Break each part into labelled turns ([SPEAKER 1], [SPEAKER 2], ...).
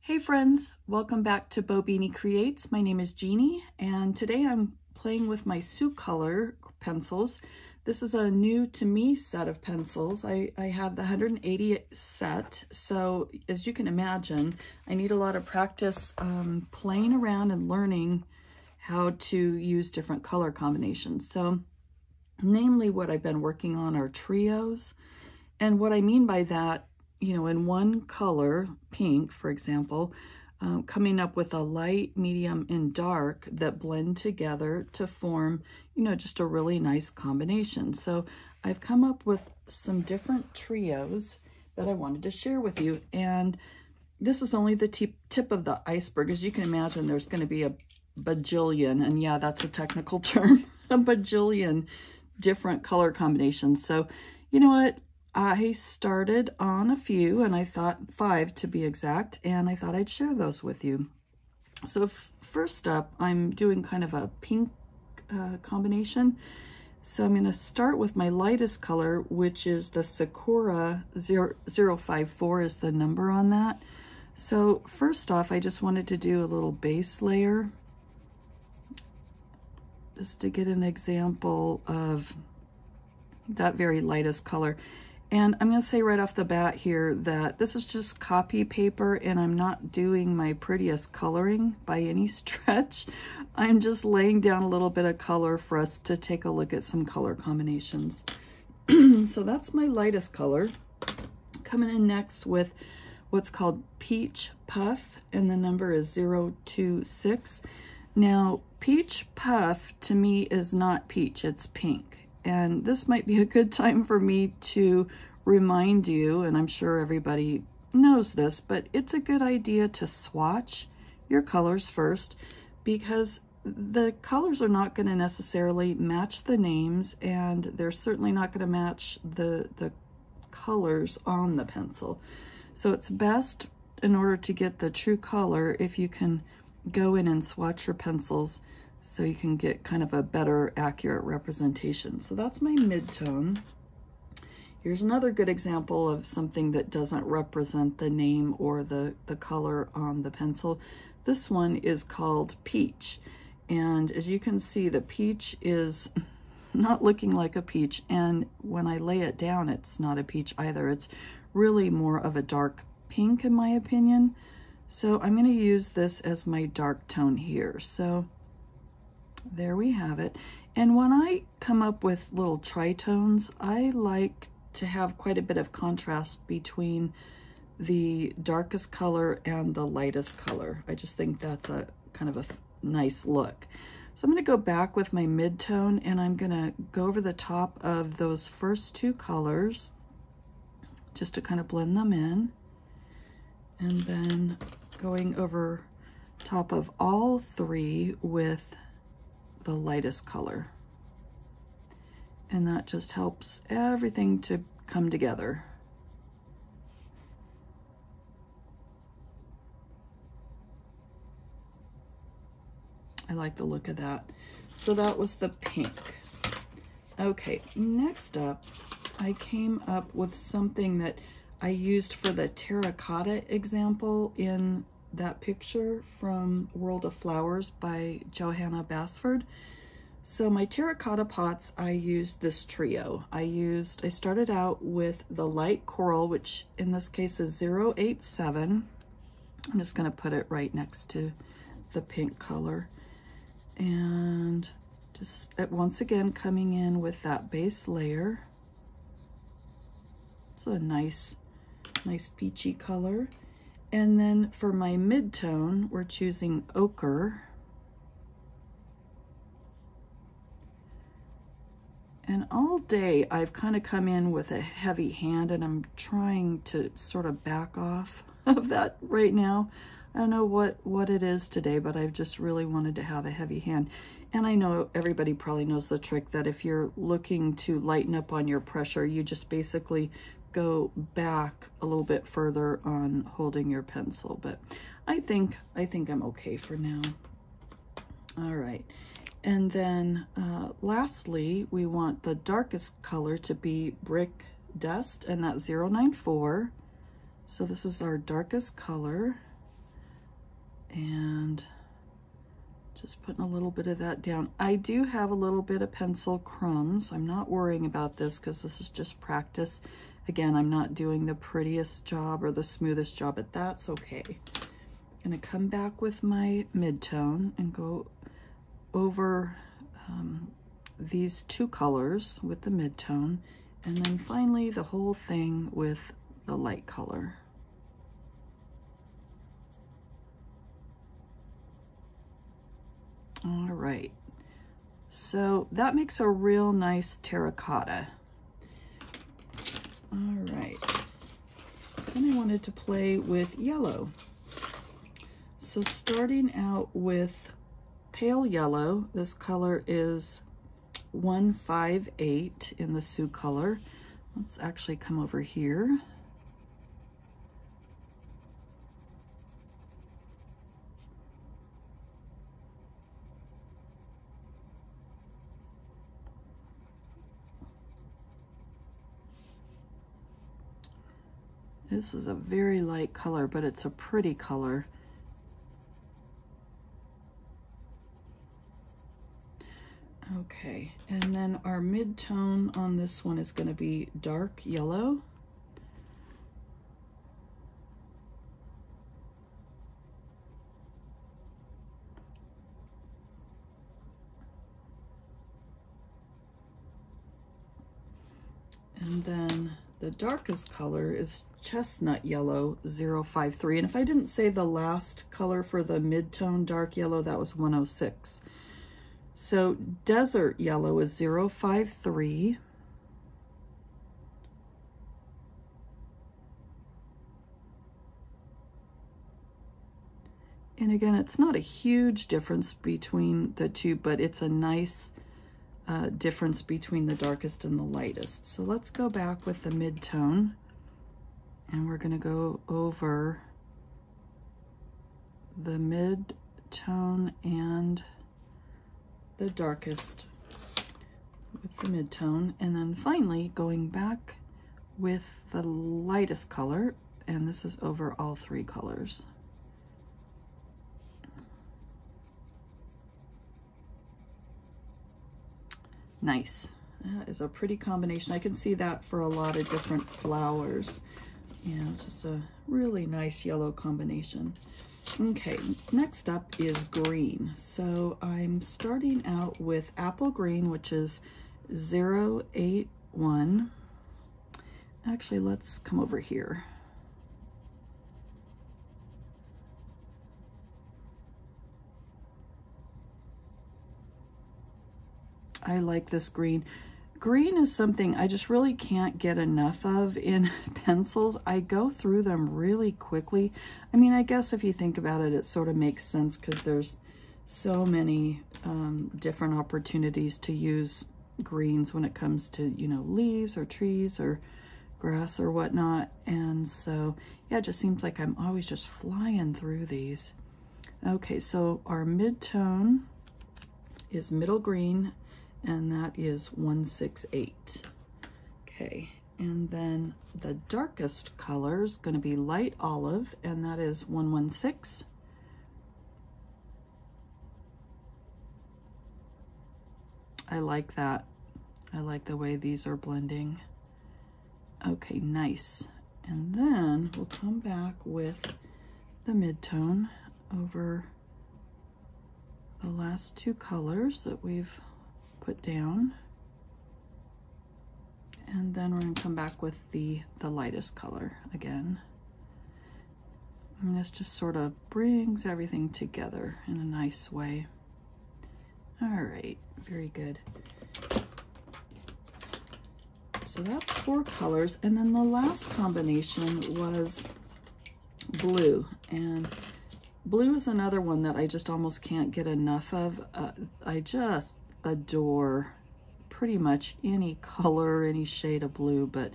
[SPEAKER 1] Hey friends, welcome back to Bo Beanie Creates. My name is Jeannie and today I'm playing with my Soucolor pencils. This is a new to me set of pencils. I have the 180 set, so as you can imagine, I need a lot of practice playing around and learning how to use different color combinations. So namely what I've been working on are trios, and what I mean by that, in one color, pink, for example, coming up with a light, medium, and dark that blend together to form, just a really nice combination. So I've come up with some different trios that I wanted to share with you. And this is only the tip of the iceberg. As you can imagine, there's going to be a bajillion, and yeah, that's a technical term, a bajillion different color combinations. So you know what? I started on a few, and I thought 5 to be exact, and I thought I'd share those with you. So first up, I'm doing kind of a pink combination. So I'm going to start with my lightest color, which is the Sakura 054 is the number on that. So first off, I just wanted to do a little base layer just to get an example of that very lightest color. And I'm going to say right off the bat here that this is just copy paper, and I'm not doing my prettiest coloring by any stretch. I'm just laying down a little bit of color for us to take a look at some color combinations. So that's my lightest color. Coming in next with what's called Peach Puff, and the number is 026. Now, Peach Puff to me is not peach, it's pink. And this might be a good time for me to remind you, and I'm sure everybody knows this, but it's a good idea to swatch your colors first, because the colors are not going to necessarily match the names, and they're certainly not going to match the colors on the pencil. So it's best, in order to get the true color, if you can go in and swatch your pencils so you can get kind of a better accurate representation. So that's my mid-tone. Here's another good example of something that doesn't represent the name or the color on the pencil. This one is called Peach. And as you can see, the peach is not looking like a peach. And when I lay it down, it's not a peach either. It's really more of a dark pink in my opinion. So I'm going to use this as my dark tone here. So there we have it. And when I come up with little tritones, I like to have quite a bit of contrast between the darkest color and the lightest color. I just think that's a kind of a nice look. So I'm going to go back with my mid-tone, and I'm going to go over the top of those first two colors just to kind of blend them in. And then going over top of all three with the lightest color, and that just helps everything to come together. I like the look of that. So that was the pink. Okay, next up, I came up with something that I used for the terracotta example in that picture from World of Flowers by Johanna Basford. So my terracotta pots, I used this trio. I started out with the light coral, which in this case is 087. I'm just going to put it right next to the pink color. And just once again coming in with that base layer. It's a nice peachy color. And then for my mid-tone, we're choosing ochre. And all day, I've kind of come in with a heavy hand, and I'm trying to sort of back off of that right now. I don't know what it is today, but I've just really wanted to have a heavy hand. And I know everybody probably knows the trick that if you're looking to lighten up on your pressure, you just basically go back a little bit further on holding your pencil, but I think I'm okay for now. All right, and then lastly, we want the darkest color to be brick dust, and that's 094. So this is our darkest color. And just putting a little bit of that down. I do have a little bit of pencil crumbs. I'm not worrying about this because this is just practice. Again, I'm not doing the prettiest job or the smoothest job, but that's okay. I'm gonna come back with my mid-tone and go over these two colors with the mid-tone, and then finally the whole thing with the light color. All right, so that makes a real nice terracotta. All right, then I wanted to play with yellow. So starting out with pale yellow, this color is 158 in the Soucolor. Let's actually come over here. This is a very light color, but it's a pretty color. Okay, and then our mid-tone on this one is going to be dark yellow. And then the darkest color is chestnut yellow 053. And if I didn't say the last color for the mid-tone dark yellow, that was 106. So desert yellow is 053. And again, it's not a huge difference between the two, but it's a nice difference between the darkest and the lightest. So let's go back with the mid-tone, and we're going to go over the mid-tone and the darkest with the mid-tone, and then finally going back with the lightest color, and this is over all three colors. Nice. That is a pretty combination. I can see that for a lot of different flowers. You know, just a really nice yellow combination. Okay, next up is green. So I'm starting out with apple green, which is 081. Actually, let's come over here. I like this green. Green is something I just really can't get enough of in pencils. I go through them really quickly. I mean, I guess if you think about it, it sort of makes sense because there's so many different opportunities to use greens when it comes to, you know, leaves or trees or grass or whatnot. And so, yeah, it just seems like I'm always just flying through these. Okay, so our mid-tone is middle green, and that is 168. Okay, and then the darkest color is going to be light olive, and that is 116. I like that. I like the way these are blending. Okay, nice. And then we'll come back with the mid-tone over the last two colors that we've put down, and then we're going to come back with the lightest color again, and this just sort of brings everything together in a nice way. All right, very good. So that's 4 colors, and then the last combination was blue, and blue is another one that I just almost can't get enough of. I just adore pretty much any color, any shade of blue, but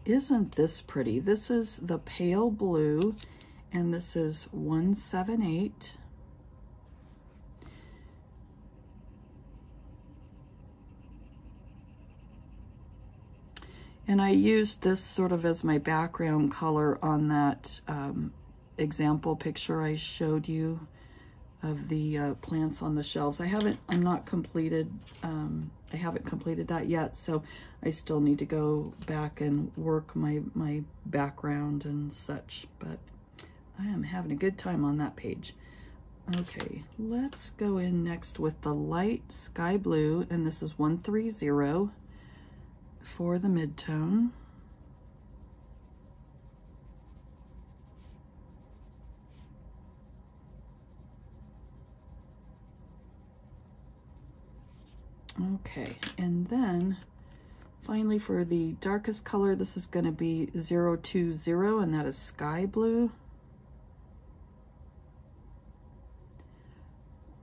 [SPEAKER 1] isn't this pretty? This is the pale blue, and this is 178. And I used this sort of as my background color on that example picture I showed you of the plants on the shelves. I haven't completed that yet, so I still need to go back and work my background and such, but I am having a good time on that page. Okay, let's go in next with the light sky blue, and this is 130 for the mid-tone. Okay, and then finally for the darkest color, this is going to be 020, and that is sky blue.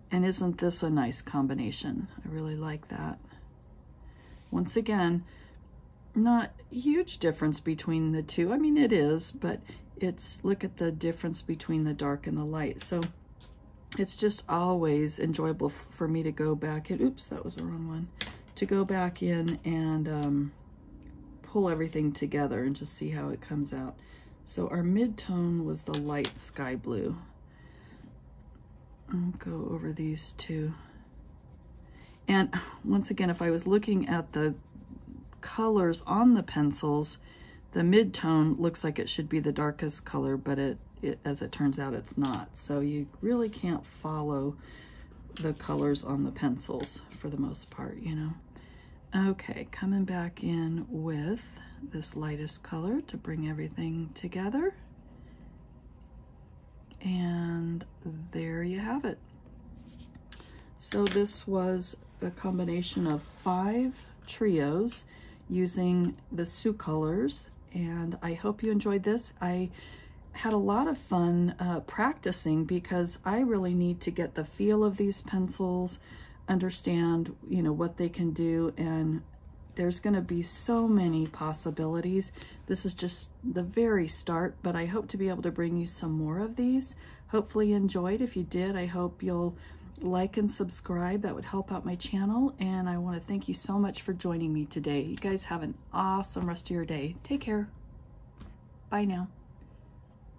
[SPEAKER 1] And isn't this a nice combination? I really like that. Once again, not a huge difference between the two. I mean, it is, but it's, look at the difference between the dark and the light. So it's just always enjoyable for me to go back and, oops, that was the wrong one, to go back in and pull everything together and just see how it comes out. So our mid-tone was the light sky blue. I'll go over these two. And once again, if I was looking at the colors on the pencils, the mid-tone looks like it should be the darkest color, but as it turns out, it's not. So you really can't follow the colors on the pencils for the most part, you know. Okay, coming back in with this lightest color to bring everything together. And there you have it. So this was a combination of 5 trios using the Soucolors, and I hope you enjoyed this. I had a lot of fun practicing because I really need to get the feel of these pencils, understand, you know, what they can do, and there's going to be so many possibilities. This is just the very start, but I hope to be able to bring you some more of these. Hopefully you enjoyed. If you did, I hope you'll like and subscribe. That would help out my channel, and I want to thank you so much for joining me today. You guys have an awesome rest of your day. Take care. Bye now.